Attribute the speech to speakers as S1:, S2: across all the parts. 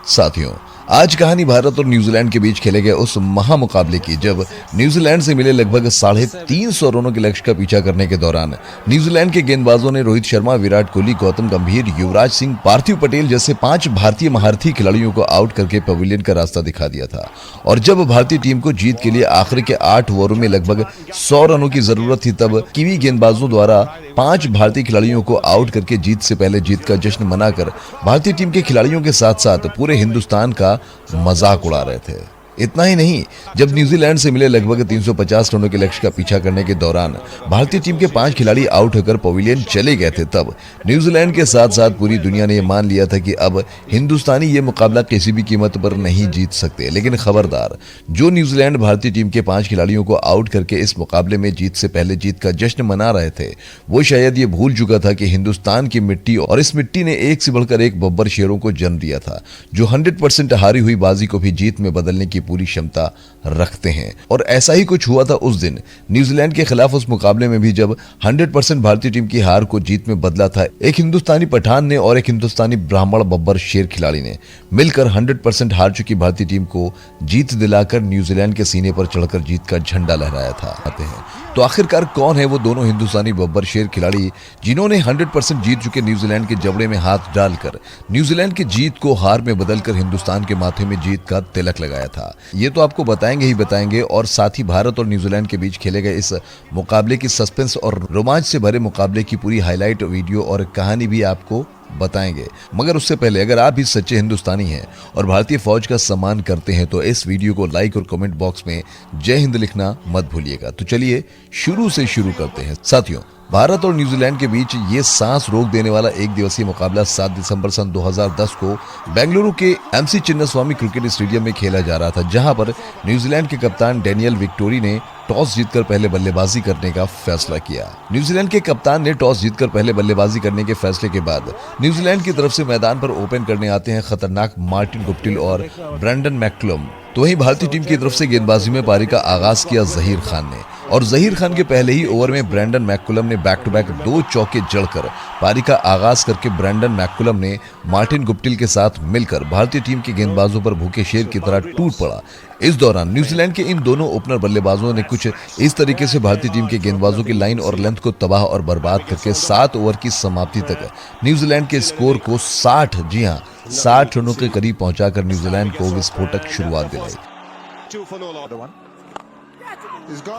S1: साथियों, आज कहानी भारत और न्यूजीलैंड के बीच खेले गए उस महामुकाबले की जब न्यूजीलैंड से मिले लगभग 350 रनों के लक्ष्य का पीछा करने के दौरान न्यूजीलैंड के गेंदबाजों ने रोहित शर्मा, विराट कोहली, गौतम गंभीर, युवराज सिंह, पार्थिव पटेल जैसे 5 भारतीय महारथी खिलाड़ियों को आउट करके पवेलियन का रास्ता दिखा दिया था। और जब भारतीय टीम को जीत के लिए आखिर के 8 ओवरों में लगभग 100 रनों की जरूरत थी, तब कीवी गेंदबाजों द्वारा 5 भारतीय खिलाड़ियों को आउट करके जीत से पहले जीत का जश्न मनाकर भारतीय टीम के खिलाड़ियों के साथ साथ पूरे हिंदुस्तान का मजाक उड़ा रहे थे। इतना ही नहीं, जब न्यूजीलैंड से मिले लगभग 350 रनों के लक्ष्य का पीछा करने के दौरान भारतीय टीम के 5 खिलाड़ी आउट होकर पवेलियन चले गए थे, तब न्यूजीलैंड के साथ साथ पूरी दुनिया ने यह मान लिया था कि अब हिंदुस्तानी ये मुकाबला किसी भी कीमत पर नहीं जीत सकते। लेकिन खबरदार, जो न्यूजीलैंड भारतीय टीम के 5 खिलाड़ियों को आउट करके इस मुकाबले में जीत से पहले जीत का जश्न मना रहे थे, वो शायद ये भूल चुका था कि हिंदुस्तान की मिट्टी और इस मिट्टी ने एक से बढ़कर एक बब्बर शेरों को जन्म दिया था, जो 100% हारी हुई बाजी को भी जीत में बदलने की पूरी क्षमता रखते हैं। और ऐसा ही कुछ हुआ था उस दिन न्यूजीलैंड के खिलाफ उस मुकाबले में भी, जब 100% भारतीय टीम की हार को जीत में बदला था एक हिंदुस्तानी पठान ने और एक हिंदुस्तानी ब्राह्मण बब्बर शेर खिलाड़ी ने मिलकर 100% हार चुकी भारतीय टीम को जीत दिलाकर न्यूजीलैंड के सीने पर चढ़कर जीत का झंडा लहराया था। आते हैं तो आखिरकार कौन है वो दोनों हिंदुस्तानी बब्बर शेर खिलाड़ी जिन्होंने 100% जीत चुके न्यूजीलैंड के जबड़े में हाथ डालकर न्यूजीलैंड की जीत को हार में बदलकर हिंदुस्तान के माथे में जीत का तिलक लगाया था? ये तो आपको बताएंगे ही बताएंगे, और साथ ही भारत और न्यूजीलैंड के बीच खेले गए इस मुकाबले की सस्पेंस और रोमांच से भरे मुकाबले की पूरी हाईलाइट वीडियो और कहानी भी आपको बताएंगे। मगर उससे पहले, अगर आप भी सच्चे हिंदुस्तानी हैं और भारतीय फौज का सम्मान करते हैं तो इस वीडियो को लाइक और कमेंट बॉक्स में जय हिंद लिखना मत भूलिएगा। तो चलिए शुरू से शुरू करते हैं। साथियों, भारत और न्यूजीलैंड के बीच ये सांस रोक देने वाला एक दिवसीय मुकाबला 7 दिसंबर सन 2010 को बेंगलुरु के MC चिन्नास्वामी क्रिकेट स्टेडियम में खेला जा रहा था, जहां पर न्यूजीलैंड के कप्तान डेनियल विक्टोरी ने टॉस जीतकर पहले बल्लेबाजी करने का फैसला किया। न्यूजीलैंड के कप्तान ने टॉस जीतकर पहले बल्लेबाजी करने के फैसले के बाद न्यूजीलैंड की तरफ से मैदान पर ओपन करने आते हैं खतरनाक मार्टिन गुप्टिल और ब्रैंडन मैककलम। तो वहीं भारतीय टीम की तरफ से गेंदबाजी में पारी का आगाज किया जहीर खान ने, और जहीर खान के पहले ही ओवर में ब्रैंडन मैककलम ने बैक टू बैक 2 चौके जड़कर पारी का आगाज करके ब्रैंडन मैककलम ने मार्टिन गुप्टिल के साथ मिलकर भारतीय टीम के गेंदबाजों पर भूखे शेर की तरह टूट पड़ा। इस दौरान न्यूजीलैंड के इन दोनों ओपनर बल्लेबाजों ने कुछ इस तरीके से भारतीय टीम के गेंदबाजों की लाइन और लेंथ को तबाह और बर्बाद करके 7 ओवर की समाप्ति तक न्यूजीलैंड के स्कोर को 60 रनों के करीब पहुंचाकर न्यूजीलैंड को विस्फोटक शुरुआत दिलाई।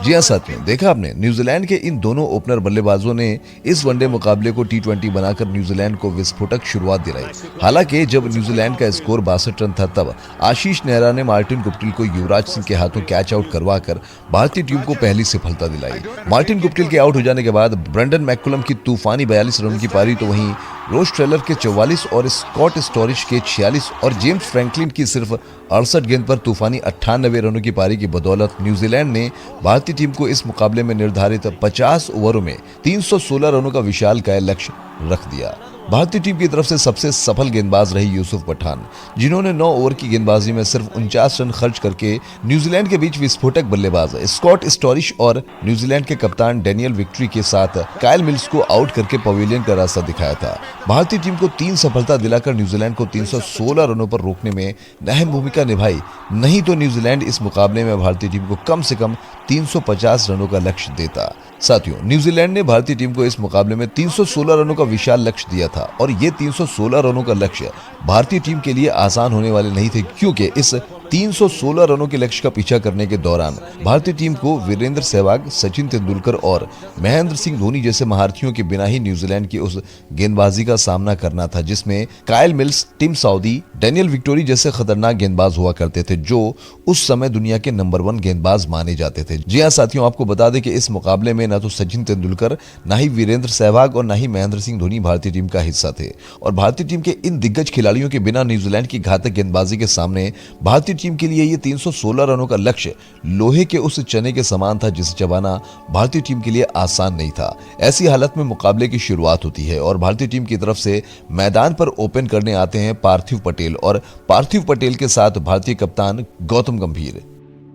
S1: जी हाँ साथियों, देखा आपने, न्यूजीलैंड के इन दोनों ओपनर बल्लेबाजों ने इस वनडे मुकाबले को T20 बनाकर न्यूजीलैंड को विस्फोटक शुरुआत दिलाई। हालांकि जब न्यूजीलैंड का स्कोर 62 रन था, तब आशीष नेहरा ने मार्टिन गुप्टिल को युवराज सिंह के हाथों कैच आउट करवाकर भारतीय टीम को पहली सफलता दिलाई। मार्टिन गुप्टिल के आउट हो जाने के बाद ब्रैंडन मैककलम की तूफानी 42 रन की पारी, तो वहीं रोस टेलर के 44 और स्कॉट स्टोरिश के 46 और जेम्स फ्रैंकलिन की सिर्फ 68 गेंद पर तूफानी 98 रनों की पारी की बदौलत न्यूजीलैंड ने भारतीय टीम को इस मुकाबले में निर्धारित 50 ओवरों में 316 रनों का विशालकाय लक्ष्य रख दिया। भारतीय टीम की तरफ से सबसे सफल गेंदबाज रही यूसुफ पठान, जिन्होंने 9 ओवर की गेंदबाजी में सिर्फ 49 रन खर्च करके न्यूजीलैंड के बीच विस्फोटक बल्लेबाज स्कॉट स्टोरिश और न्यूजीलैंड के कप्तान डेनियल विक्टरी के साथ काइल मिल्स को आउट करके पवेलियन का रास्ता दिखाया था। भारतीय टीम को 3 सफलता दिलाकर न्यूजीलैंड को 316 रनों पर रोकने में अहम भूमिका निभाई, नहीं तो न्यूजीलैंड इस मुकाबले में भारतीय टीम को कम से कम 350 रनों का लक्ष्य देता। साथियों, न्यूजीलैंड ने भारतीय टीम को इस मुकाबले में 316 रनों का विशाल लक्ष्य दिया था, और ये 316 रनों का लक्ष्य भारतीय टीम के लिए आसान होने वाले नहीं थे, क्योंकि इस 316 रनों के लक्ष्य का पीछा करने के दौरान भारतीय टीम को वीरेंद्र सहवाग, सचिन तेंदुलकर और महेंद्र सिंह धोनी जैसे महारथियों के बिना ही न्यूजीलैंड की उस गेंदबाजी का सामना करना था, जिसमें Kyle Mills, Tim Southee, Daniel Vettori जैसे खतरनाक गेंदबाज हुआ करते थे, जो उस समय दुनिया के नंबर 1 गेंदबाज माने जाते थे। जी हाँ साथियों, आपको बता दें कि इस मुकाबले में न तो सचिन तेंदुलकर, न ही वीरेंद्र सहवाग और न ही महेंद्र सिंह धोनी भारतीय टीम का हिस्सा थे, और भारतीय टीम के इन दिग्गज खिलाड़ियों के बिना न्यूजीलैंड की घातक गेंदबाजी के सामने भारतीय टीम के लिए ये 316 रनों का लक्ष्य लोहे के उस चने के समान था, जिसे चबाना भारतीय टीम के लिए आसान नहीं था। ऐसी हालत में मुकाबले की शुरुआत होती है और भारतीय टीम की तरफ से मैदान पर ओपन करने आते हैं पार्थिव पटेल, और पार्थिव पटेल के साथ भारतीय कप्तान गौतम गंभीर।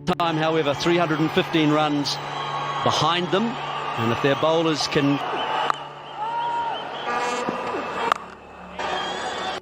S2: Time, however, 315 runs behind them, and if their bowlers can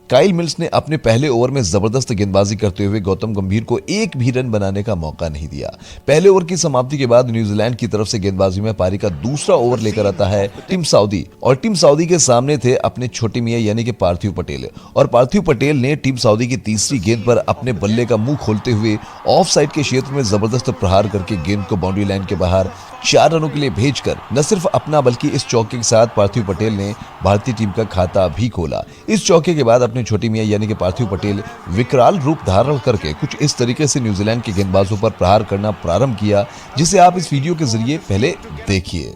S1: Kyle mills ने अपने पहले ओवर में जबरदस्त गेंदबाजी करते हुए गौतम गंभीर को एक भी रन बनाने का मौका नहीं दिया। पहले ओवर की समाप्ति के बाद न्यूजीलैंड की तरफ से गेंदबाजी में पारी का दूसरा ओवर लेकर आता है टिम साउदी, और टिम साउदी के सामने थे अपने छोटे मियां यानी कि पार्थिव पटेल, और पार्थिव पटेल ने टिम साउदी की तीसरी गेंद पर अपने बल्ले का मुंह खोलते हुए ऑफ साइड के क्षेत्र में जबरदस्त प्रहार करके गेंद को बाउंड्री लाइन के बाहर 4 रनों के लिए भेजकर न सिर्फ अपना बल्कि इस चौके के साथ पार्थिव पटेल ने भारतीय टीम का खाता भी खोला। इस चौके के बाद अपने छोटी मियां यानी कि पार्थिव पटेल विकराल रूप धारण करके कुछ इस तरीके से न्यूजीलैंड के गेंदबाजों पर प्रहार करना प्रारंभ किया, जिसे आप इस वीडियो के जरिए पहले देखिए।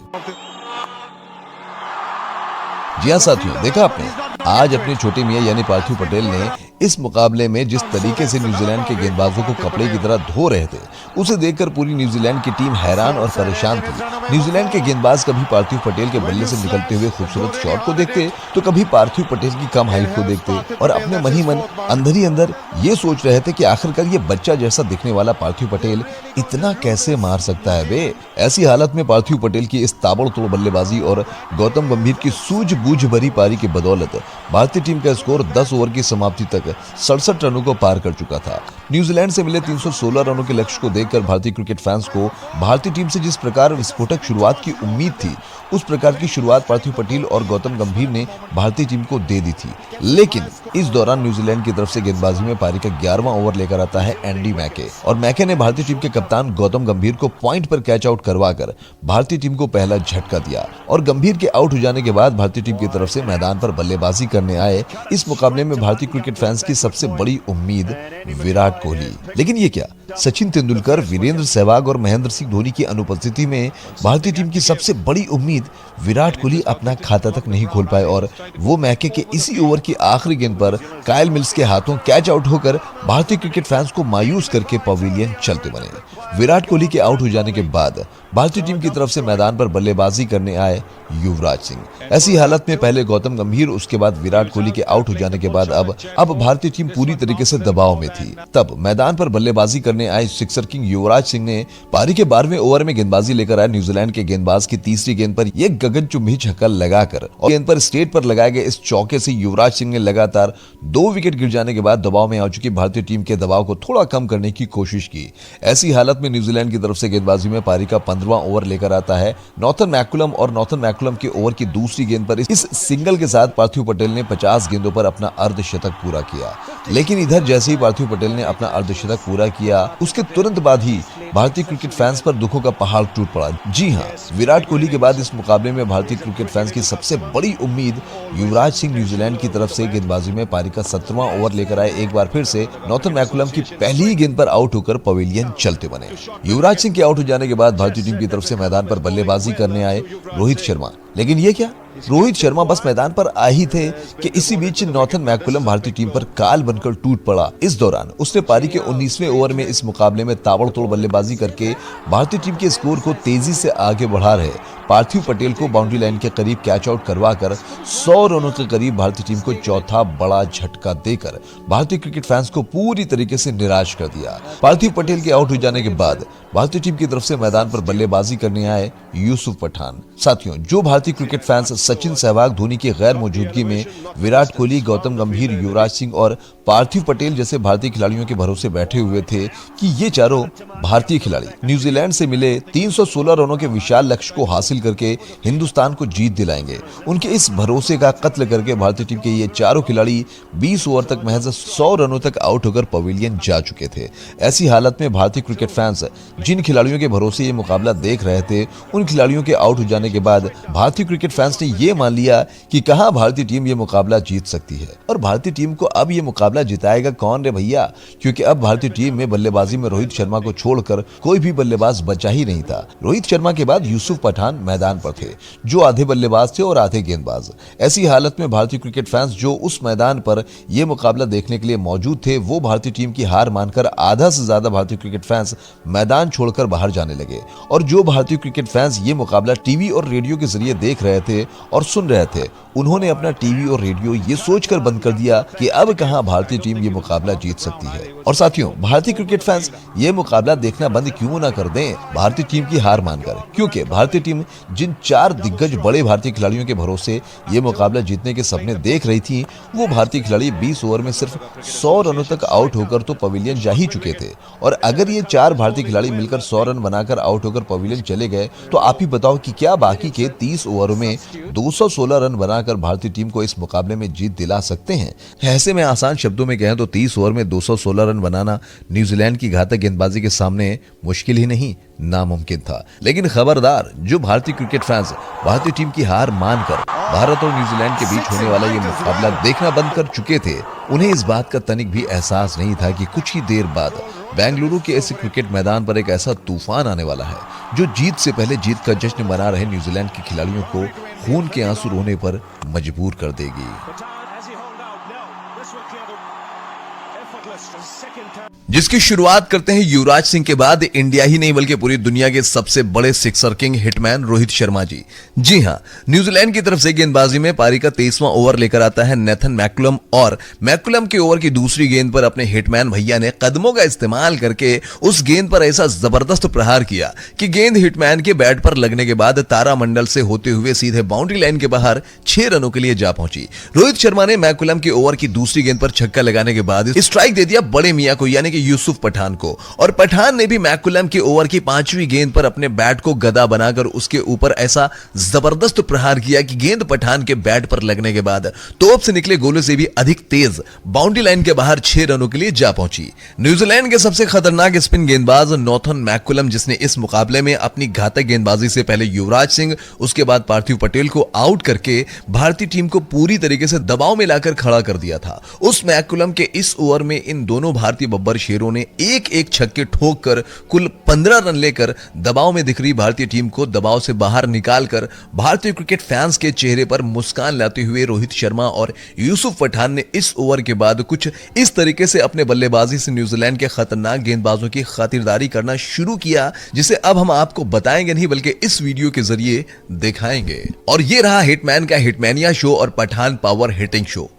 S1: जी हाँ साथियों, देखा आपने, आज अपने छोटे मियां यानी पार्थिव पटेल ने इस मुकाबले में जिस तरीके से न्यूजीलैंड के गेंदबाजों को कपड़े की तरह धो रहे थे, उसे देखकर पूरी न्यूजीलैंड की टीम हैरान और परेशान थी। न्यूजीलैंड के गेंदबाज कभी पार्थिव पटेल के बल्ले से निकलते हुए खूबसूरत शॉट को देखते तो कभी पार्थिव पटेल की कम हाइट को देखते और अपने मन ही मन अंदर ही अंदर ये सोच रहे थे कि आखिरकार ये बच्चा जैसा दिखने वाला पार्थिव पटेल इतना कैसे मार सकता है बे। ऐसी हालत में पार्थिव पटेल की इस ताबड़तोड़ बल्लेबाजी और गौतम गंभीर की सूझबूझ भरी पारी की बदौलत भारतीय टीम का स्कोर 10 ओवर की समाप्ति तक 67 रनों को पार कर चुका था। न्यूजीलैंड से मिले 316 रनों के लक्ष्य को देखकर भारतीय क्रिकेट फैंस को भारतीय टीम से जिस प्रकार विस्फोटक शुरुआत की उम्मीद थी, उस प्रकार की शुरुआत पार्थिव पटेल और गौतम गंभीर ने भारतीय टीम को दे दी थी। लेकिन इस दौरान न्यूजीलैंड की तरफ से गेंदबाजी में पारी का 11वां ओवर लेकर आता है एंडी मैके, और मैके ने भारतीय टीम के कप्तान गौतम गंभीर को पॉइंट पर कैच आउट करवाकर भारतीय टीम को पहला झटका दिया। और गंभीर के आउट हो जाने के बाद भारतीय टीम की तरफ से मैदान पर बल्लेबाजी करने आए इस मुकाबले में भारतीय क्रिकेट फैंस की सबसे बड़ी उम्मीद विराट कोहली। लेकिन ये क्या, सचिन तेंदुलकर, वीरेंद्र सहवाग और महेंद्र सिंह धोनी की अनुपस्थिति में भारतीय टीम की सबसे बड़ी उम्मीद विराट कोहली अपना खाता तक नहीं खोल पाए, और वो मैके के इसी ओवर की आखिरी गेंद पर काइल मिल्स के हाथों कैच आउट होकर भारतीय क्रिकेट फैंस को मायूस करके पवेलियन चलते बने। विराट कोहली के आउट हो जाने के बाद भारतीय टीम की तरफ से मैदान पर बल्लेबाजी करने आए युवराज सिंह। ऐसी हालत में पहले गौतम गंभीर, उसके बाद विराट कोहली के आउट हो जाने के बाद अब भारतीय टीम पूरी तरीके से दबाव में थी। तब मैदान पर बल्लेबाजी करने आए सिक्सर किंग युवराज सिंह ने पारी के 12वें ओवर में गेंदबाजी लेकर आए न्यूजीलैंड के गेंदबाज की तीसरी गेंद पर एक गगनचुंबी छक्का लगाकर और गेंद पर स्ट्रेट पर लगाए गए इस चौके से युवराज सिंह ने लगातार 2 विकेट गिर जाने के बाद दबाव में आ चुकी भारतीय टीम के दबाव को थोड़ा कम करने की कोशिश की। ऐसी हालत में न्यूजीलैंड की तरफ से गेंदबाजी में पारी का 15वां ओवर लेकर आता है नॉर्थन मैकुलम, और नॉर्थन मैकुलम के ओवर की दूसरी गेंद पर इस सिंगल के साथ पार्थिव पटेल ने 50 गेंदों पर अपना अर्धशतक पूरा किया। लेकिन इधर जैसे ही पार्थिव पटेल ने अपना अर्धशतक पूरा किया, उसके तुरंत बाद ही भारतीय क्रिकेट फैंस पर दुखों का पहाड़ टूट पड़ा। जी हां, विराट कोहली के बाद इस मुकाबले में भारतीय क्रिकेट फैंस की सबसे बड़ी उम्मीद युवराज सिंह न्यूजीलैंड की तरफ से गेंदबाजी में पारी का 17वां ओवर लेकर आए। एक बार फिर से नॉर्थन मैकुलम की पहली ही गेंद पर आउट होकर पवेलियन चलते बने। युवराज सिंह के आउट हो जाने के बाद भारतीय टीम की तरफ से मैदान पर बल्लेबाजी करने आए रोहित शर्मा। लेकिन ये क्या, रोहित शर्मा बस मैदान पर आ ही थे कि इसी बीच नॉर्थन मैकुलम भारतीय टीम पर काल बनकर टूट पड़ा। इस दौरान उसने पारी के 19वें ओवर में इस मुकाबले में ताबड़तोड़ बल्लेबाजी करके भारतीय टीम के स्कोर को तेजी से आगे बढ़ा रहे पार्थिव पटेल को बाउंड्री लाइन के करीब कैच आउट करवाकर 100 रनों के करीब भारतीय टीम को चौथा बड़ा झटका देकर भारतीय क्रिकेट फैंस को पूरी तरीके से निराश कर दिया। पार्थिव पटेल के आउट हो जाने के बाद भारतीय टीम की तरफ से मैदान पर बल्लेबाजी करने आए यूसुफ पठान। साथियों, जो भारतीय क्रिकेट फैंस सचिन, सहवाग, धोनी की गैर मौजूदगी में विराट कोहली, गौतम गंभीर, युवराज सिंह और पार्थिव पटेल जैसे भारतीय खिलाड़ियों के भरोसे बैठे हुए थे कि ये चारों भारतीय खिलाड़ी न्यूजीलैंड से मिले 316 रनों के विशाल लक्ष्य को हासिल करके हिंदुस्तान को जीत दिलाएंगे, उनके इस भरोसे का कत्ल करके भारतीय टीम के ये चारों खिलाड़ी 20 ओवर तक महज 100 रनों तक आउट होकर पवेलियन जा चुके थे। ऐसी हालत में भारतीय क्रिकेट फैंस जिन खिलाड़ियों के भरोसे ये मुकाबला देख रहे थे, उन खिलाड़ियों के आउट हो जाने के बाद भारतीय क्रिकेट फैंस ने ये मान लिया कि कहां भारतीय टीम ये मुकाबला जीत सकती है। और भारतीय टीम को अब ये मुकाबला जिताएगा कौन रे भैया, क्योंकि अब भारतीय टीम में बल्लेबाजी में रोहित शर्मा को छोड़कर कोई भी बल्लेबाज बचा ही नहीं था। रोहित शर्मा के बाद यूसुफ पठान मैदान पर थे, जो आधे बल्लेबाज थे और आधे गेंदबाज। ऐसी हालत में भारतीय क्रिकेट फैंस जो उस मैदान पर यह मुकाबला देखने के लिए मौजूद थे, वो भारतीय टीम की हार मानकर आधा से ज्यादा भारतीय क्रिकेट फैंस मैदान छोड़कर बाहर जाने लगे। और जो भारतीय क्रिकेट फैंस ये मुकाबला टीवी और रेडियो के जरिए देख रहे थे और सुन रहे थे, उन्होंने अपना टीवी और रेडियो ये सोचकर बंद कर दिया कि अब कहां भारतीय टीम ये मुकाबला जीत सकती है। और साथियों, भारतीय क्रिकेट फैंस ये मुकाबला देखना बंद क्यों ना कर दें भारतीय टीम की हार मानकर, क्योंकि भारतीय टीम जिन 4 दिग्गज बड़े भारतीय खिलाड़ियों के भरोसे ये मुकाबला जीतने के सपने देख रही थी, वो भारतीय खिलाड़ी 20 ओवर में सिर्फ 100 रनों तक आउट होकर तो पवेलियन जा ही चुके थे। और अगर ये 4 भारतीय खिलाड़ी मिलकर 100 रन बनाकर आउट होकर पवेलियन चले गए तो आप ही बताओ कि क्या बाकी के 30 ओवरों में 216 रन बनाकर भारतीय टीम को इस मुकाबले में जीत दिला सकते हैं। ऐसे में आसान शब्दों में कहें तो 30 ओवर में 216 रन बनाना न्यूजीलैंड की घातक गेंदबाजी के सामने मुश्किल ही नहीं, नामुमकिन था। लेकिन खबरदार, जो भारतीय क्रिकेट फैंस भारतीय टीम की हार मानकर भारत और न्यूजीलैंड के बीच होने वाला ये मुकाबला देखना बंद कर चुके थे, उन्हें इस बात का तनिक भी एहसास नहीं था कि कुछ ही देर बाद बेंगलुरु के ऐसे क्रिकेट मैदान पर एक ऐसा तूफान आने वाला है जो जीत से पहले जीत का जश्न मना रहे न्यूजीलैंड के खिलाड़ियों को खून के आंसू रोने पर मजबूर कर देगी। जिसकी शुरुआत करते हैं युवराज सिंह के बाद इंडिया ही नहीं बल्कि पूरी दुनिया के सबसे बड़े sixer king hitman Rohit Sharma ji. जी हां, न्यूजीलैंड की तरफ से गेंदबाजी में पारी का 23वां ओवर लेकर आता है नेथन मैकुलम और मैकुलम के ओवर की दूसरी गेंद पर अपने हिटमैन भैया ने कदमों का इस्तेमाल करके उस गेंद पर ऐसा जबरदस्त प्रहार किया कि गेंद हिटमैन के बैट पर लगने के बाद तारामंडल से होते हुए सीधे बाउंड्री लाइन के बाहर 6 रनों के लिए जा पहुंची। रोहित शर्मा ने मैकुलम के ओवर की दूसरी गेंद पर छक्का लगाने के बाद स्ट्राइक दे दिया बड़े मियां को, यानी कि यूसुफ पठान को, और पठान ने भी मैकुलम के ओवर की 5वीं गेंद पर अपने बैट को गदा बनाकर उसके ऊपर ऐसा जबरदस्त प्रहार किया कि गेंद पठान के बैट पर लगने के बाद तोप से निकले गोले से भी अधिक तेज बाउंड्री लाइन के बाहर 6 रनों के लिए जा पहुंची। न्यूजीलैंड के सबसे खतरनाक स्पिन गेंदबाज नॉथन मैकुलम, जिसने इस मुकाबले में अपनी घातक गेंदबाजी से पहले युवराज सिंह, उसके बाद पार्थिव पटेल को आउट करके भारतीय टीम को पूरी तरीके से दबाव में लाकर खड़ा कर दिया था। उस मैकुलम के इस ओवर में इन दोनों भारतीय बब्बर शेरों ने एक छक्के ठोक कर कुल 15 रन लेकर दबाव में दिख रही भारतीय टीम को दबाव से बाहर निकालकर भारतीय क्रिकेट फैंस के चेहरे पर मुस्कान लाते हुए रोहित शर्मा और यूसुफ पठान ने इस ओवर के बाद कुछ इस तरीके से अपने बल्लेबाजी से न्यूजीलैंड के खतरनाक गेंदबाजों की खातिरदारी करना शुरू किया, जिसे अब हम आपको बताएंगे नहीं बल्कि इस वीडियो के जरिए दिखाएंगे। और ये रहा हिटमैन का हिटमैनिया शो और पठान पावर हिटिंग शो।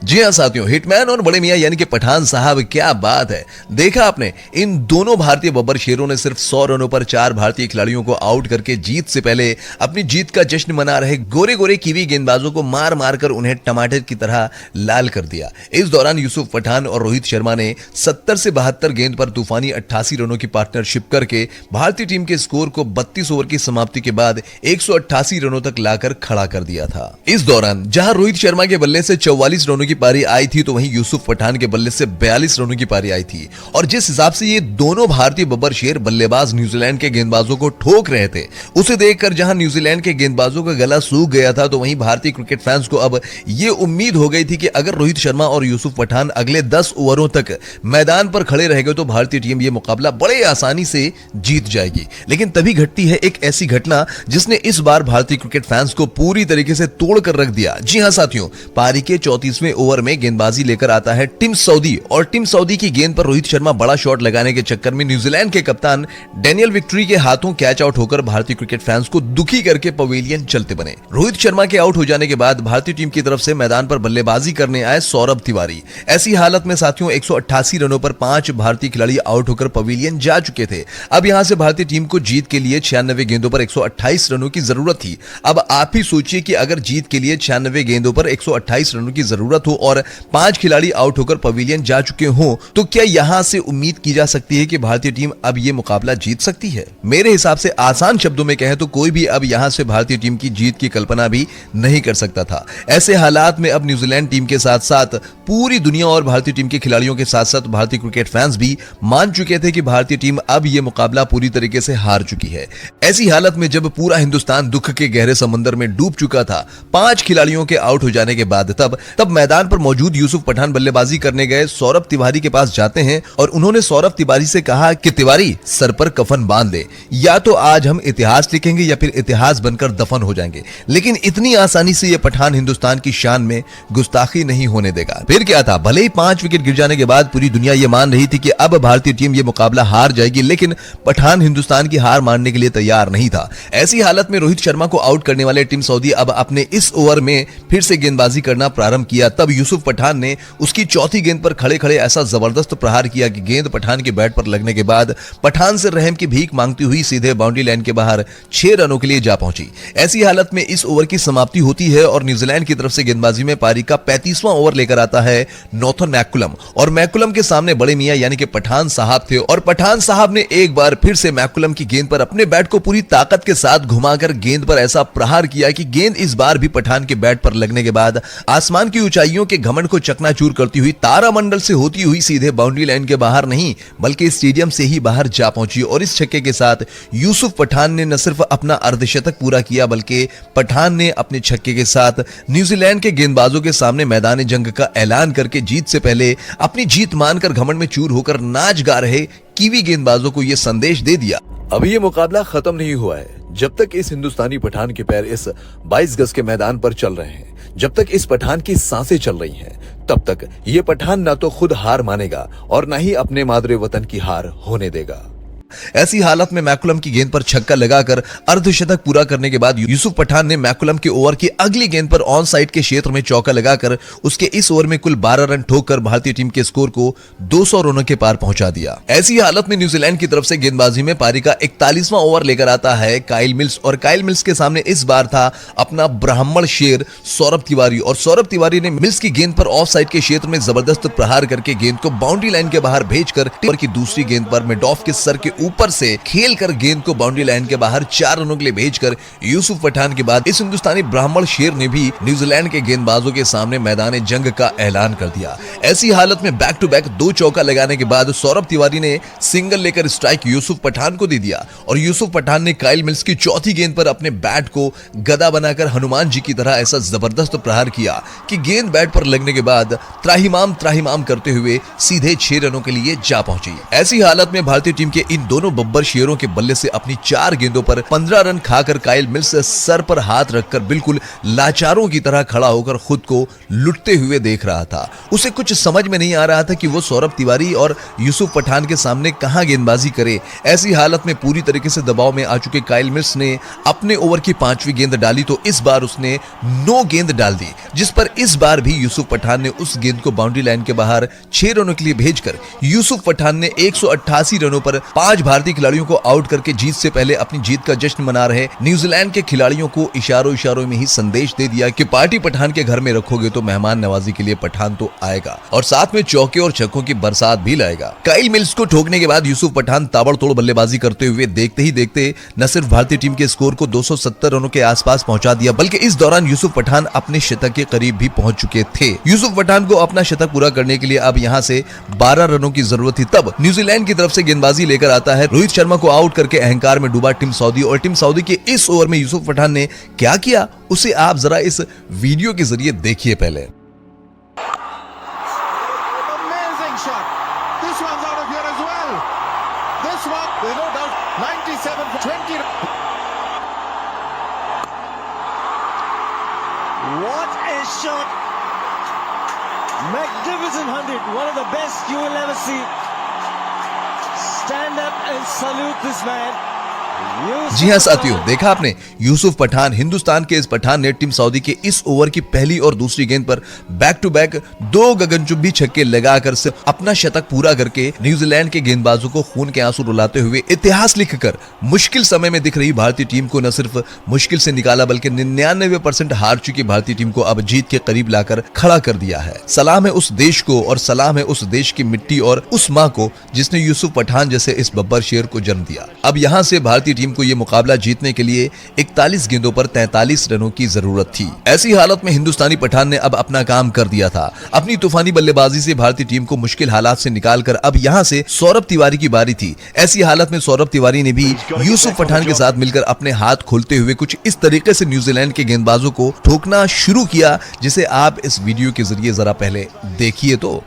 S1: जी हां साथियों, हिटमैन और बड़े मियां यानी कि पठान साहब, क्या बात है। देखा आपने, इन दोनों भारतीय बब्बर शेरों ने सिर्फ 100 रनों पर 4 भारतीय खिलाड़ियों को आउट करके जीत से पहले अपनी जीत का जश्न मना रहे गोरे गोरे कीवी गेंदबाजों को मार मारकर उन्हें टमाटर की तरह लाल कर दिया। इस दौरान यूसुफ पठान और रोहित शर्मा ने 70 से 72 गेंद पर तूफानी 88 रनों की पार्टनरशिप करके भारतीय टीम के स्कोर को 32 ओवर की समाप्ति के बाद 188 रनों तक लाकर खड़ा कर दिया था। इस दौरान जहां रोहित शर्मा के बल्ले से 44 रनों की पारी आई थी तो वहीं यूसुफ पठान के बल्ले से 42 रनों की पारी आई थी। और जिस हिसाब से ये दोनों भारतीय बब्बर शेर बल्लेबाज न्यूजीलैंड के गेंदबाजों को ठोक रहे थे, उसे देखकर जहां न्यूजीलैंड के गेंदबाजों का गला सूख गया था, तो वहीं भारतीय क्रिकेट फैंस को अब ये उम्मीद हो गई थी कि अगर रोहित शर्मा और यूसुफ पठान अगले 10 ओवरों तक मैदान पर खड़े रह गए तो भारतीय टीम ये मुकाबला बड़े आसानी से जीत जाएगी। लेकिन तभी घटती है एक ऐसी घटना जिसने इस बार भारतीय क्रिकेट फैंस को पूरी तरीके से तोड़ कर रख दिया। जी हां साथियों, पारी के 34वें ओवर में गेंदबाजी लेकर आता है टिम सऊदी, और टिम सऊदी की गेंद पर रोहित शर्मा बड़ा शॉट लगाने के चक्कर में न्यूजीलैंड के कप्तान डेनियल विक्ट्री के हाथों कैच आउट होकर भारतीय क्रिकेट फैंस को दुखी करके पवेलियन चलते बने। रोहित शर्मा के आउट हो जाने के बाद भारतीय टीम की तरफ से मैदान पर बल्लेबाजी करने आए सौरभ तिवारी। ऐसी हालत में साथियों 188 रनों पर 5 भारतीय खिलाड़ी आउट होकर पवेलियन जा चुके थे। अब यहां से भारतीय टीम को जीत के लिए 96 गेंदों पर 128 रनों की जरूरत थी। अब आप ही सोचिए कि अगर जीत के लिए 96 गेंदों पर 128 रनों की जरूरत हो और 5 खिलाड़ी आउट होकर पवेलियन जा चुके हों, तो क्या यहां से उम्मीद की जा सकती है कि भारतीय टीम अब यह मुकाबला जीत सकती है? मेरे हिसाब से आसान शब्दों में कहें तो कोई भी अब यहां से भारतीय टीम की जीत की कल्पना भी नहीं कर सकता था। ऐसे हालात में अब न्यूजीलैंड टीम के साथ साथ पूरी दुनिया और भारतीय टीम के खिलाड़ियों के साथ साथ भारतीय क्रिकेट फैंस भी मान चुके थे कि भारतीय टीम अब यह मुकाबला पूरी तरीके से हार चुकी है। ऐसी हालत में जब पूरा हिंदुस्तान दुख के गहरे समंदर में डूब चुका था 5 खिलाड़ियों के आउट हो जाने के बाद, तब मैदान पर मौजूद यूसुफ पठान बल्लेबाजी करने गए सौरभ तिवारी के पास जाते हैं और उन्होंने सौरभ तिवारी से कहा कि तिवारी, सर पर कफन बांध दे, या तो आज हम इतिहास लिखेंगे या फिर इतिहास बनकर दफन हो जाएंगे, लेकिन इतनी आसानी से यह पठान हिंदुस्तान की शान में गुस्ताखी नहीं होने देगा। फिर क्या था, भले ही 5 विकेट गिर जाने के बाद पूरी दुनिया यह मान रही थी कि अब भारतीय टीम यह मुकाबला हार जाएगी, लेकिन पठान हिंदुस्तान की हार मानने के लिए तैयार नहीं था। ऐसी हालत में रोहित शर्मा को आउट करने वाले टिम सऊदी अब अपने इस ओवर में फिर से गेंदबाजी करना प्रारंभ किया। तब यूसुफ पठान ने उसकी चौथी गेंद पर खड़े खड़े ऐसा जबरदस्त प्रहार किया कि गेंद पठान के बैट पर लगने के बाद पठान से रहम की भीख मांगती हुई सीधे बाउंड्री लाइन के बाहर 6 रनों के लिए जा पहुंची। ऐसी हालत में इस ओवर की समाप्ति होती है और न्यूजीलैंड की तरफ से गेंदबाजी में पारी का 35वां ओवर लेकर आता है नॉर्थन मैकुलम। और मैकुलम के सामने बड़े मियां यानी कि पठान साहब थे और पठान साहब ने एक बार फिर से मैकुलम की गेंद पर अपने बैट को पूरी ताकत के साथ घुमाकर गेंद पर ऐसा प्रहार किया कि गेंद इस बार भी पठान के बैट पर लगने के बाद आसमान की ऊंचाइयों के घमंड को चकनाचूर करती हुई तारामंडल से होती हुई सीधे बाउंड्री लाइन के बाहर नहीं बल्कि स्टेडियम से ही बाहर जा पहुंची। और इस छक्के के साथ यूसुफ पठान ने न सिर्फ अपना अर्धशतक पूरा किया बल्कि पठान ने अपने छक्के के साथ न्यूजीलैंड के गेंदबाजों के सामने मैदान जंग का ऐलान करके जीत से पहले अपनी जीत मानकर घमंड में चूर होकर नाच गा रहे कीवी गेंदबाजों को यह संदेश दे दिया,
S3: अभी ये मुकाबला खत्म नहीं हुआ है। जब तक इस हिंदुस्तानी पठान के पैर इस 22 गज के मैदान पर चल रहे हैं, जब तक इस पठान की सांसें चल रही हैं, तब तक ये पठान ना तो खुद हार मानेगा और ना ही अपने मादरे वतन की हार होने देगा।
S1: ऐसी हालत में मैकुलम की गेंद पर छक्का लगाकर अर्धशतक पूरा करने के बाद यूसुफ पठान ने मैकुलम के ओवर की अगली गेंद पर ऑन साइड के क्षेत्र में चौका लगाकर उसके इस ओवर में कुल 12 रन ठोककर भारतीय टीम के स्कोर को 200 रनों के पार पहुंचा दिया। ऐसी हालत में न्यूजीलैंड की तरफ से गेंदबाजी में पारी का 41वां ओवर लेकर आता है काइल मिल्स और काइल मिल्स के सामने इस बार था अपना ब्राह्मण शेर सौरभ तिवारी और सौरभ तिवारी ने मिल्स की गेंद पर ऑफ साइड के क्षेत्र में जबरदस्त प्रहार करके गेंद को बाउंड्री लाइन के बाहर भेजकर टीम की दूसरी गेंद पर मेडॉफ के सर के ऊपर से खेलकर गेंद को बाउंड्री लाइन के बाहर 4 रनों के लिए भेजकर यूसुफ पठान के बाद इस हिंदुस्तानी ब्राह्मण शेर ने भी न्यूजीलैंड के गेंदबाजों के सामने मैदान जंग का ऐलान कर दिया। ऐसी हालत में बैक टू बैक 2 चौका लगाने के बाद सौरभ तिवारी ने सिंगल लेकर स्ट्राइक यूसुफ पठान को दे दिया और यूसुफ पठान ने काइल मिल्स की चौथी गेंद पर अपने बैट को गदा बनाकर हनुमान जी की तरह ऐसा जबरदस्त प्रहार किया कि गेंद बैट पर लगने के बाद त्राहिमाम त्राहिमाम करते हुए सीधे 6 रनों के लिए जा पहुंची। ऐसी हालत में भारतीय टीम के इन दोनों बब्बर शेरों के बल्ले से अपनी 4 गेंदों पर 15 रन खाकर काइल मिल्स सर पर हाथ रखकर बिल्कुल लाचारों की तरह खड़ा होकर खुद को लुटते हुए देख रहा था। उसे कुछ समझ में नहीं आ रहा था कि वो सौरभ तिवारी और यूसुफ पठान के सामने कहां गेंदबाजी करे। ऐसी हालत में पूरी तरीके से दबाव में आ चुके काइल मिल्स ने अपने ओवर की 5वीं गेंद डाली तो इस बार उसने 9 गेंद डाल दी, जिस पर इस बार भी यूसुफ पठान ने उस गेंद को बाउंड्री लाइन के बाहर 6 रनों के लिए भेजकर यूसुफ पठान ने 188 रनों पर 5 भारतीय खिलाड़ियों को आउट करके जीत से पहले अपनी जीत का जश्न मना रहे न्यूजीलैंड के खिलाड़ियों को इशारों इशारों में ही संदेश दे दिया कि पार्टी पठान के घर में रखोगे तो मेहमान नवाजी के लिए पठान तो आएगा और साथ में चौके और छक्कों की बरसात भी लाएगा। काइल मिल्स को ठोकने के बाद यूसुफ पठान ताबड़तोड़ बल्लेबाजी करते हुए देखते ही देखते न सिर्फ भारतीय टीम के स्कोर को 270 रनों के आसपास पहुंचा दिया बल्कि इस दौरान यूसुफ पठान अपने शतक के करीब भी पहुंच चुके थे। यूसुफ पठान को अपना शतक पूरा करने के लिए अब यहां से 12 रनों की जरूरत थी। तब न्यूजीलैंड की तरफ से गेंदबाजी लेकर आता है रोहित शर्मा को आउट करके अहंकार में डूबा टिम साउदी और टिम साउदी के इस ओवर में यूसुफ पठान ने क्या किया उसे आप जरा इस वीडियो के जरिए देखिए। पहले
S4: What a shot! Magnificent 100, one of the best you will ever see. Stand up and salute this man.
S1: जी हाँ साथियों, देखा आपने यूसुफ पठान, हिंदुस्तान के इस पठान ने टीम सऊदी के इस ओवर की पहली और दूसरी गेंद पर बैक टू बैक 2 गगनचुंबी छक्के लगाकर सिर्फ अपना शतक पूरा करके न्यूजीलैंड के गेंदबाजों को खून के आंसू रुलाते हुए इतिहास लिखकर मुश्किल समय में दिख रही भारतीय टीम को न सिर्फ मुश्किल से निकाला बल्कि 99% हार चुकी भारतीय टीम को अब जीत के करीब लाकर खड़ा कर दिया है। सलाम है उस देश को और सलाम है उस देश की मिट्टी और उस माँ को जिसने यूसुफ पठान जैसे इस बब्बर शेर को जन्म दिया। अब यहाँ से भारतीय टीम को यह मुकाबला जीतने के लिए 41 गेंदों पर 43 रनों की जरूरत थी। ऐसी हालत में हिंदुस्तानी पठान ने अब अपना काम कर दिया था। अपनी तूफानी बल्लेबाजी से भारतीय टीम को मुश्किल हालात से निकालकर अब यहां से सौरभ तिवारी की बारी थी। ऐसी हालत में सौरभ तिवारी ने भी यूसुफ पठान के साथ मिलकर अपने हाथ खोलते हुए कुछ इस तरीके से न्यूजीलैंड के गेंदबाजों को ठोकना शुरू किया, जिसे आप इस वीडियो के जरिए जरा पहले देखिए तो।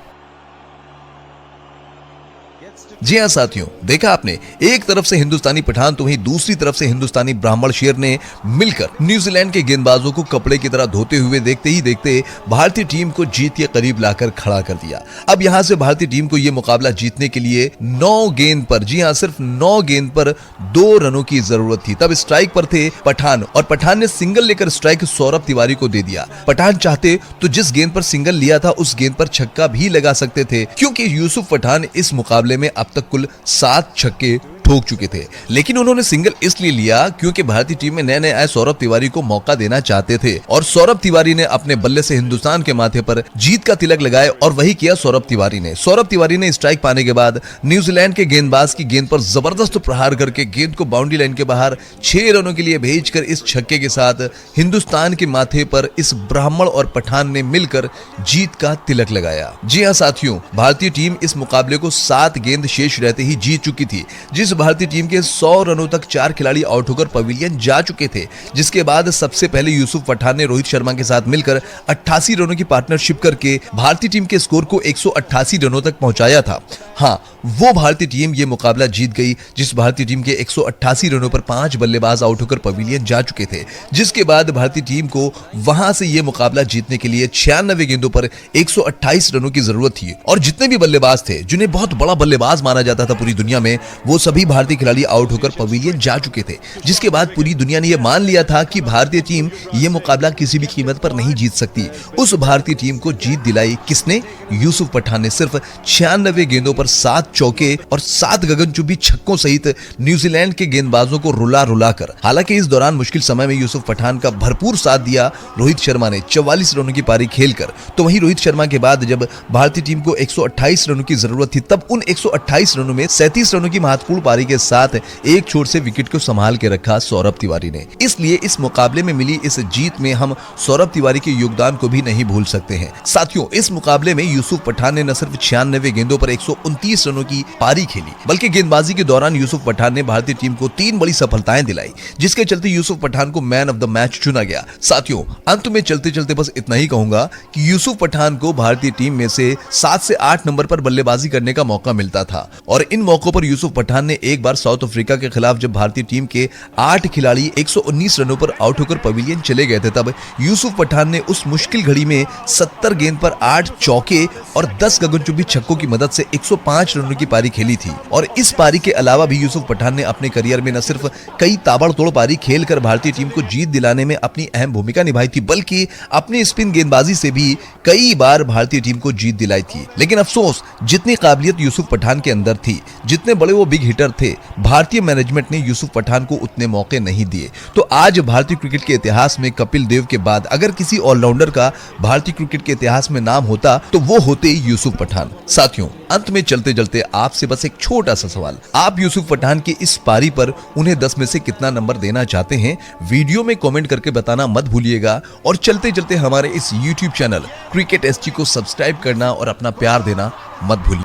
S1: जी हाँ साथियों, देखा आपने, एक तरफ से हिंदुस्तानी पठान तो वहीं दूसरी तरफ से हिंदुस्तानी ब्राह्मण शेर ने मिलकर न्यूजीलैंड के गेंदबाजों को कपड़े की तरह धोते हुए देखते ही देखते भारतीय टीम को जीत के करीब लाकर खड़ा कर दिया। अब यहां से भारतीय टीम को यह मुकाबला जीतने के लिए 9 गेंद पर, जी हां सिर्फ 9 गेंद पर 2 रनों की जरूरत थी। तब स्ट्राइक पर थे पठान और पठान ने सिंगल लेकर स्ट्राइक सौरभ तिवारी को दे दिया। पठान चाहते तो जिस गेंद पर सिंगल लिया था उस गेंद पर छक्का भी लगा सकते थे, क्योंकि यूसुफ पठान इस मुकाबले में अब तक कुल 7 छक्के ठोक चुके थे। लेकिन उन्होंने सिंगल इसलिए लिया क्योंकि भारतीय टीम में नए नए आए सौरभ तिवारी को मौका देना चाहते थे और सौरभ तिवारी ने अपने बल्ले से हिंदुस्तान के माथे पर जीत का तिलक लगाए और वही किया सौरभ तिवारी ने। सौरभ तिवारी ने स्ट्राइक पाने के बाद न्यूजीलैंड के गेंदबाज की गेंद पर जबरदस्त प्रहार करके गेंद को बाउंड्री लाइन के बाहर 6 रनों के लिए भेजकर इस छक्के के साथ हिंदुस्तान के माथे पर इस ब्राह्मण और पठान ने मिलकर जीत का तिलक लगाया। जी हाँ साथियों, भारतीय टीम इस मुकाबले को 7 गेंद शेष रहते ही जीत चुकी थी, जिस भारतीय टीम के 100 रनों तक 4 खिलाड़ी आउट होकर पवेलियन जा चुके थे। जिसके बाद सबसे पहले यूसुफ पठान ने रोहित शर्मा के साथ मिलकर 88 रनों की पार्टनरशिप करके भारतीय टीम के स्कोर को 188 रनों तक पहुंचाया था। हाँ, वो भारतीय टीम ये मुकाबला जीत गई जिस भारतीय टीम के 188 रनों पर 5 बल्लेबाज आउट होकर पवेलियन जा चुके थे। जिसके बाद भारतीय टीम को वहां से ये मुकाबला जीतने के लिए 96 गेंदों पर 128 रनों की जरूरत थी और जितने भी बल्लेबाज थे, जिन्हें बहुत बड़ा बल्लेबाज माना जाता था पूरी दुनिया में, वो सभी भारतीय खिलाड़ी आउट होकर पवेलियन जा चुके थे। जिसके बाद पूरी दुनिया ने यह मान लिया था कि भारतीय टीम यह मुकाबला किसी भी कीमत पर नहीं जीत सकती। उस भारतीय टीम को जीत दिलाई किसने? यूसुफ पठान ने सिर्फ 96 गेंदों पर 7 चौके और 7 गगनचुंबी छक्कों सहित न्यूजीलैंड के गेंदबाजों को रुला रुला कर। हालांकि इस दौरान मुश्किल समय में यूसुफ पठान का भरपूर साथ दिया रोहित शर्मा ने 44 रनों की पारी खेलकर। तो वहीं रोहित शर्मा के बाद जब भारतीय टीम को 128 रनों की जरूरत थी, तब उन 128 रनों में 37 रनों की महत्वपूर्ण पारी के साथ एक छोर से विकेट को संभाल के रखा सौरभ तिवारी ने। इसलिए इस मुकाबले में मिली इस जीत में हम सौरभ तिवारी के योगदान को भी नहीं भूल सकते हैं। साथियों, इस मुकाबले में यूसुफ पठान ने न सिर्फ 96 गेंदों पर 129 रनों की पारी खेली, बल्कि गेंदबाजी के दौरान यूसुफ पठान ने भारतीय टीम को 3 बड़ी सफलताएं दिलाई, जिसके चलते यूसुफ पठान को मैन ऑफ द मैच चुना गया। साथियों, अंत में चलते चलते बस इतना ही कहूंगा कि यूसुफ पठान को भारतीय टीम में से 7 से 8 नंबर पर बल्लेबाजी करने का मौका मिलता था और इन मौकों पर यूसुफ पठान ने एक बार साउथ अफ्रीका के खिलाफ जब भारतीय टीम के 8 खिलाड़ी 119 रनों पर आउट होकर पवेलियन चले गए थे, तब यूसुफ पठान ने उस मुश्किल घड़ी में 70 गेंद पर 8 चौके और 10 गगनचुंबी छक्कों की मदद से 105 रनों की पारी खेली थी। और इस पारी के अलावा भी यूसुफ पठान ने अपने करियर में न सिर्फ कई ताबड़तोड़ पारी खेलकर भारतीय टीम को जीत दिलाने में अपनी अहम भूमिका निभाई थी, बल्कि अपनी स्पिन गेंदबाजी से भी कई बार भारतीय टीम को जीत दिलाई थी। लेकिन अफसोस, जितनी काबिलियत यूसुफ पठान के अंदर थी, जितने बड़े वो बिग हिटर थे, भारतीय मैनेजमेंट ने यूसुफ पठान को उतने मौके नहीं दिए। तो आज भारतीय क्रिकेट के इतिहास में कपिल देव के बाद अगर किसी ऑलराउंडर का भारतीय क्रिकेट के इतिहास में नाम होता तो वो होते यूसुफ पठान। साथियों, अंत में चलते चलते आपसे बस एक छोटा सा सवाल, आप यूसुफ पठान की इस पारी पर उन्हें 10 में से कितना नंबर देना चाहते हैं? वीडियो में कमेंट करके बताना मत भूलिएगा और चलते चलते हमारे इस YouTube चैनल क्रिकेट SG को सब्सक्राइब करना और अपना प्यार देना मत भूलिए।